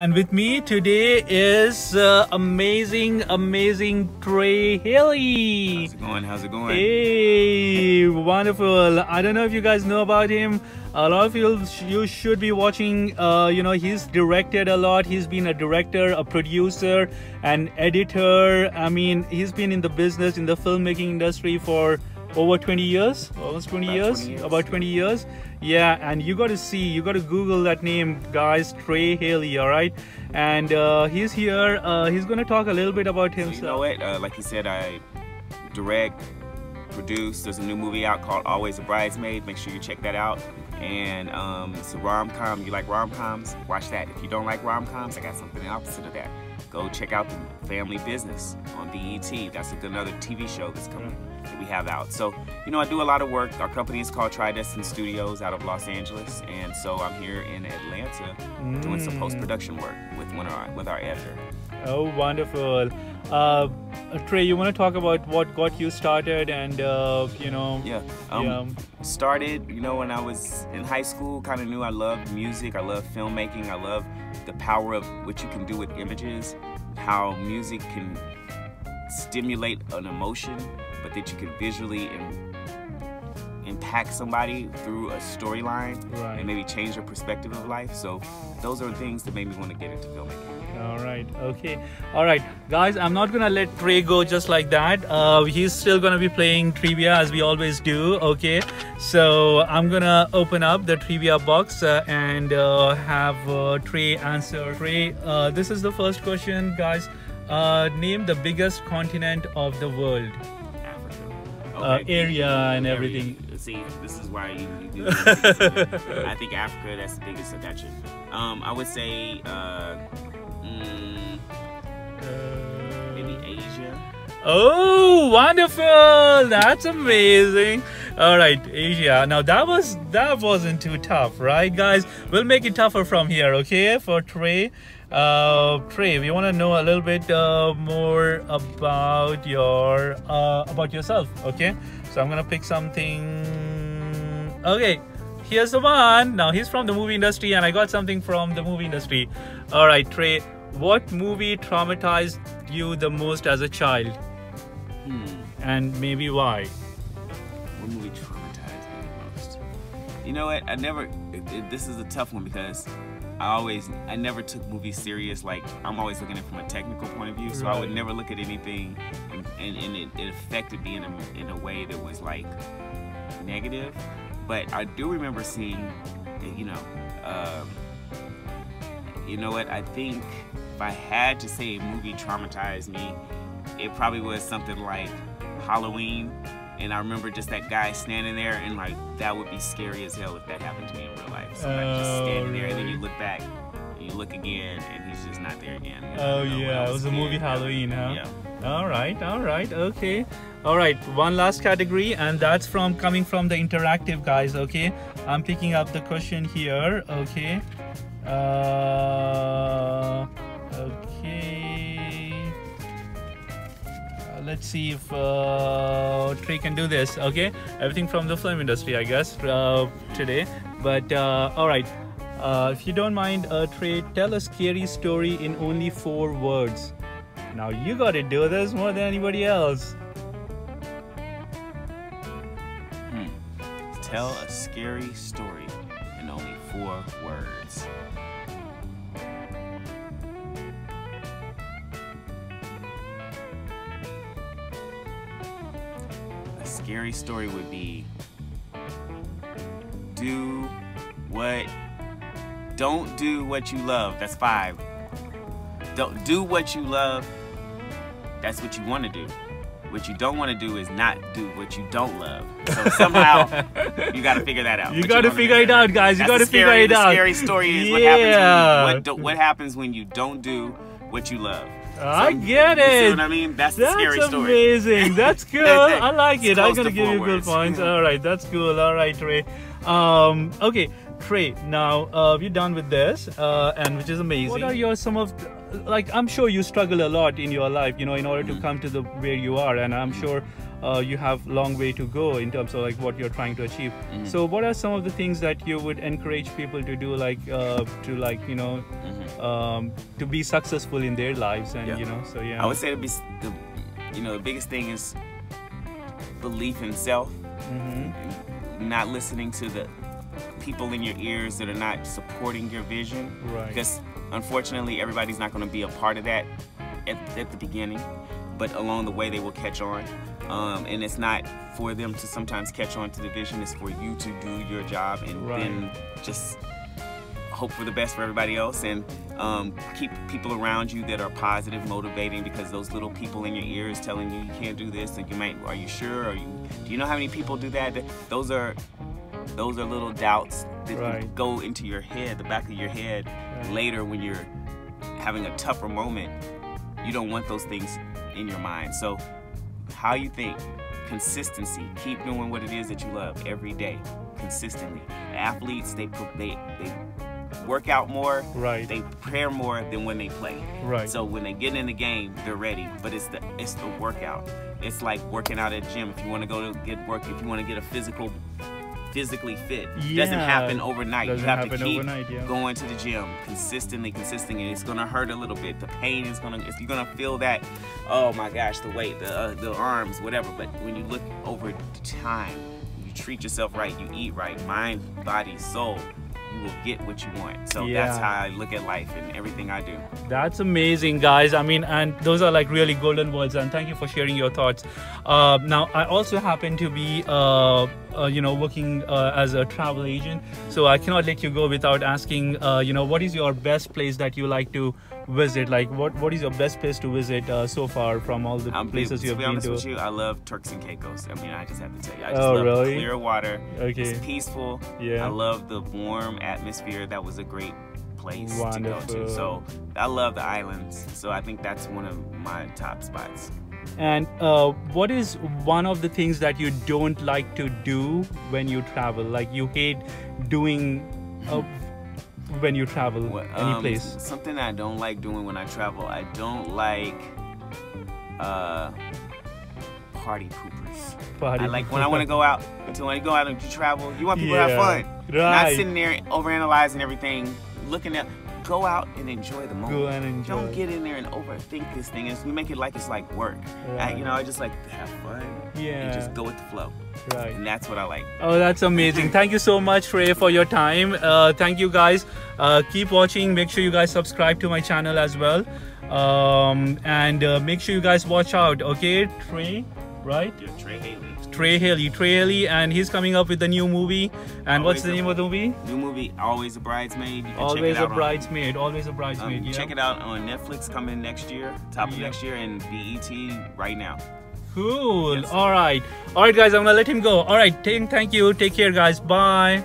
And with me today is amazing Trey Haley. How's it going? How's it going? Hey, wonderful. I don't know if you guys know about him. A lot of you should be watching. He's directed a lot. He's been a director, a producer, an editor. I mean, he's been in the business, in the filmmaking industry for over 20 years, almost 20 years, about 20 years. Yeah, and you got to Google that name, guys. Trey Haley, all right? And he's here. He's going to talk a little bit about himself. So you know what? Like you said, I direct, produce. There's a new movie out called Always a Bridesmaid. Make sure you check that out. And it's a rom-com. You like rom-coms? Watch that. If you don't like rom-coms, I got something opposite of that. Go check out The Family Business on BET. That's another TV show that's coming that we have out. So, you know, I do a lot of work. Our company is called Tridestin Studios out of Los Angeles. And so I'm here in Atlanta doing some post-production work with our editor. Oh, wonderful. Trey, you want to talk about what got you started and, started, when I was in high school, kind of knew I loved music, I loved filmmaking, I love the power of what you can do with images, how music can stimulate an emotion, but that you can visually impact somebody through a storyline and maybe change their perspective of life. So those are things that made me want to get into filmmaking. All right, okay. All right, guys, I'm not gonna let Trey go just like that. He's still gonna be playing trivia as we always do, okay? So I'm gonna open up the trivia box and have Trey answer. Trey, this is the first question, guys. Name the biggest continent of the world. Okay. Area and everything. See, this is why you do this. I think Africa, that's the biggest. I got you. I would say maybe Asia. Oh, wonderful! That's amazing. All right, Asia. Now that wasn't too tough, right, guys? We'll make it tougher from here, okay? For Trey. Trey, we want to know a little bit more about yourself, okay? So I'm gonna pick something. Okay, here's the one. Now he's from the movie industry, and I got something from the movie industry. All right, Trey, what movie traumatized you the most as a child? And maybe why? What movie traumatized me the most? You know what? This is a tough one because I never took movies serious. Like, I'm always looking at it from a technical point of view, so I would never look at anything and it affected me in a way that was like negative. But I do remember seeing, you know what, I think if I had to say a movie traumatized me, it probably was something like Halloween. And I remember just that guy standing there, and like that would be scary as hell if that happened to me in real life. So like just standing there, and then you look back, and you look again, and he's just not there again. Oh yeah, it was a movie Halloween, huh? Yeah. All right, okay. All right, one last category, and that's coming from the interactive guys, okay? I'm picking up the question here, okay? Let's see if Trey can do this, okay? Everything from the film industry, I guess, today. But all right, if you don't mind, Trey, tell a scary story in only 4 words. Now you got to do this more than anybody else. Tell a scary story in only 4 words. A scary story would be don't do what you love. That's 5. Don't do what you love. That's what you want to do. What you don't want to do is not do what you don't love. So somehow you got to figure that out. You got to figure it out, guys. You got to figure it out. The scary story is what happens when you don't do what you love. I get it. You see what I mean? That's the scary story. That's amazing. That's good. I like it. I'm gonna give you good points. All right, that's cool. All right, Trey. Okay, Trey. Now we're done with this, and which is amazing. What are like, I'm sure you struggle a lot in your life, in order to come to where you are, and I'm sure you have long way to go in terms of like what you're trying to achieve. So what are some of the things that you would encourage people to do, like to like, you know, to be successful in their lives? And you know, so yeah, I would say the biggest thing is belief in self. Not listening to the people in your ears that are not supporting your vision, because unfortunately everybody's not going to be a part of that at the beginning, but along the way they will catch on. And it's not for them to sometimes catch on to the vision, it's for you to do your job and then just hope for the best for everybody else, and keep people around you that are positive, motivating, because those little people in your ears telling you can't do this, and you might, are you sure? Do you know how many people do that? Those are little doubts that go into your head, the back of your head, later when you're having a tougher moment. You don't want those things in your mind. So how you think, consistency, keep doing what it is that you love every day, consistently. Athletes, they work out more, they prepare more than when they play. So when they get in the game, they're ready. But it's the workout. It's like working out at a gym. If you want to go to get work, if you want to get a physically fit, it doesn't happen overnight. You have to keep going to the gym consistently. It's gonna hurt a little bit. The pain is you're gonna feel that, oh my gosh, the weight, the arms, whatever. But when you look over time, you treat yourself right, you eat right, mind, body, soul, you will get what you want. So that's how I look at life and everything I do. That's amazing, guys. I mean, and those are like really golden words, and thank you for sharing your thoughts. Now I also happen to be you know, working as a travel agent, so I cannot let you go without asking, you know, what is your best place that you like to visit? Like what is your best place to visit so far from all the places you have been to? To be honest with you, I love Turks and Caicos. I mean, I just have to tell you, I just love clear water. It's peaceful. I love the warm atmosphere. That was a great place to go to. So I love the islands. So I think that's one of my top spots. And what is one of the things that you don't like to do when you travel? Like you hate doing when you travel any place? Something I don't like doing when I travel, I don't like party poopers. When I want to go out, when you go out and you travel, you want people to have fun. Not sitting there overanalyzing everything, looking at. Go out and enjoy the moment. Don't get in there and overthink this thing. We make it like it's like work. I just like to have fun and just go with the flow. And that's what I like. Oh, that's amazing. Thank you so much, Trey, for your time. Thank you, guys. Keep watching. Make sure you guys subscribe to my channel as well. And make sure you guys watch out. Okay, Trey, right? Yeah, Trey Haley. Trey Haley, and he's coming up with a new movie. And what's the name of the movie? New movie, Always a Bridesmaid. You can Always check it a Bridesmaid. Always a Bridesmaid. Check it out on Netflix, coming next year, top of next year, and BET right now. Cool. All right, guys. I'm gonna let him go. All right. Thank you. Take care, guys. Bye.